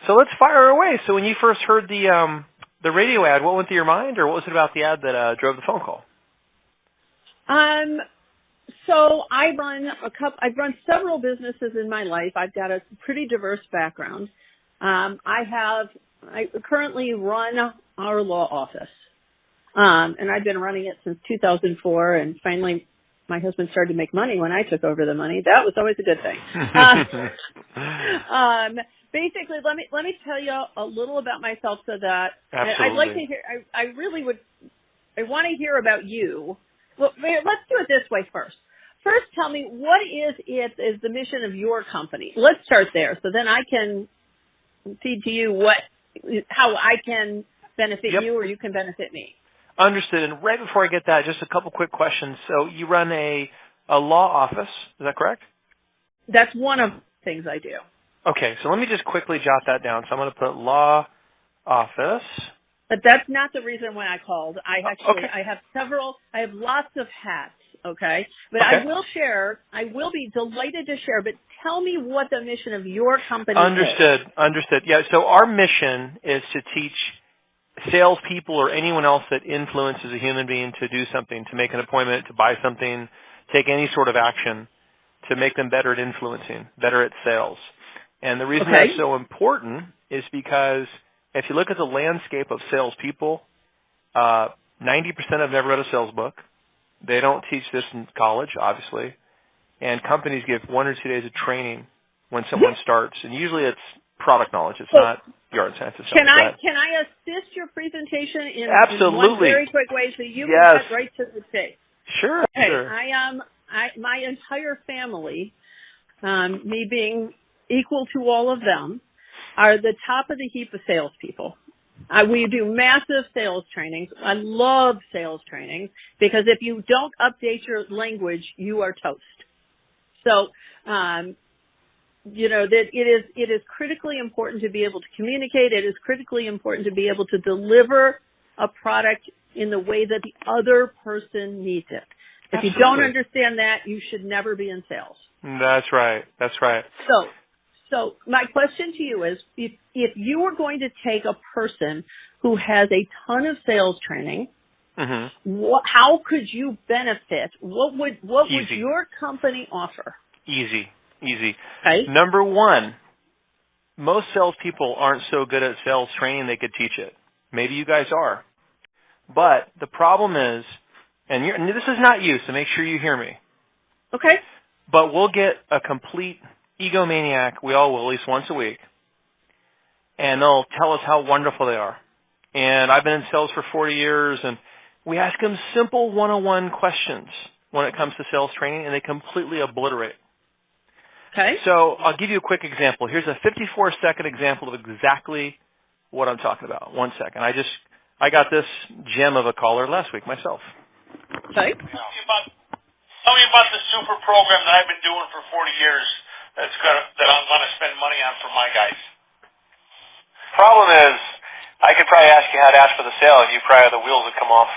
So let's fire away. So when you first heard the radio ad, what went through your mind, or what was it about the ad that drove the phone call? So I've run several businesses in my life. I've got a pretty diverse background. I currently run our law office. And I've been running it since 2004, and finally my husband started to make money when I took over the money. That was always a good thing. Basically, let me tell you a little about myself so that Absolutely. I'd like to hear. I want to hear about you. Well, let's do it this way first. First, tell me what is the mission of your company. Let's start there, so then I can feed to you how I can benefit you, or you can benefit me. Understood. And right before I get that, just a couple quick questions. So you run a law office, is that correct? That's one of the things I do. Okay, so let me just quickly jot that down. So I'm going to put law office. But that's not the reason why I called. I have lots of hats, okay? But okay. I will be delighted to share, but tell me what the mission of your company is. Understood. Yeah, so our mission is to teach salespeople or anyone else that influences a human being to do something, to make an appointment, to buy something, take any sort of action, to make them better at influencing, better at sales. And the reason that's so important is because if you look at the landscape of salespeople, 90% have never read a sales book. They don't teach this in college, obviously. And companies give 1 or 2 days of training when someone starts. And usually it's product knowledge. It's not yard science. Can I assist your presentation in one very quick way so you can get right to the chase? Sure. Okay. Sure. My entire family, me being equal to all of them, are the top of the heap of salespeople. We do massive sales trainings. I love sales trainings because if you don't update your language, you are toast. So, that it is critically important to be able to communicate. It is critically important to be able to deliver a product in the way that the other person needs it. If you don't understand that, you should never be in sales. That's right. So my question to you is, if you were going to take a person who has a ton of sales training, how could you benefit? What would your company offer? Easy. Okay. Number one, most salespeople aren't so good at sales training they could teach it. Maybe you guys are. But the problem is, and this is not you, so make sure you hear me. Okay. But we'll get a complete egomaniac, we all will, at least once a week, and they'll tell us how wonderful they are. And I've been in sales for 40 years, and we ask them simple 101 questions when it comes to sales training, and they completely obliterate. Okay. So I'll give you a quick example. Here's a 54-second example of exactly what I'm talking about. 1 second. I got this gem of a caller last week myself. Okay. Tell me about the super program that I've been doing for 40 years that I'm going to spend money on for my guys. Problem is, I could probably ask you how to ask for the sale, and you probably the wheels would come off.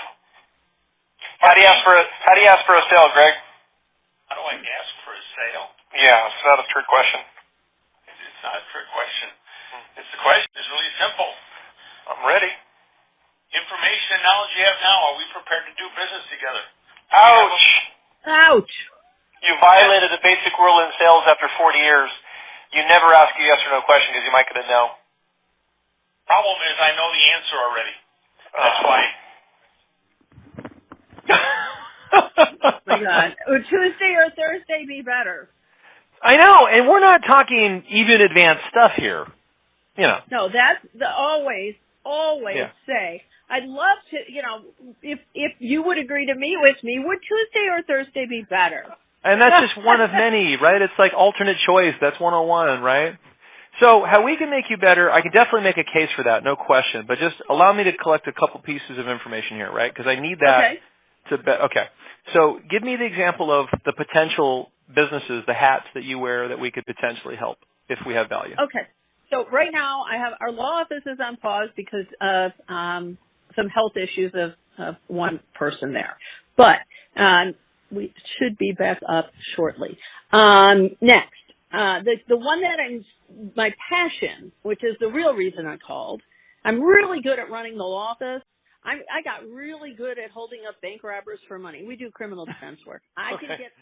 How do you ask for a sale, Greg? How do I ask for a sale? Yeah, it's not a trick question. It's not a trick question. The question is really simple. I'm ready. Information and knowledge you have now, are we prepared to do business together? Ouch. You violated the basic rule in sales after 40 years. You never ask a yes or no question because you might get a no. Problem is I know the answer already. That's why. Oh my God. Would Tuesday or Thursday be better? I know, and we're not talking even advanced stuff here. No, that's always say. I'd love to, if you would agree to meet with me, would Tuesday or Thursday be better? And that's just one of many, right? It's like alternate choice. That's 101, right? So how we can make you better, I can definitely make a case for that, no question. But just allow me to collect a couple pieces of information here, right? Because I need that Okay. So give me the example of the potential businesses, the hats that you wear that we could potentially help if we have value. Okay. So right now I have our law office is on pause because of some health issues of one person there. But we should be back up shortly. Next, the one that my passion, which is the real reason I called. I'm really good at running the law office. I got really good at holding up bank robbers for money. We do criminal defense work. I can get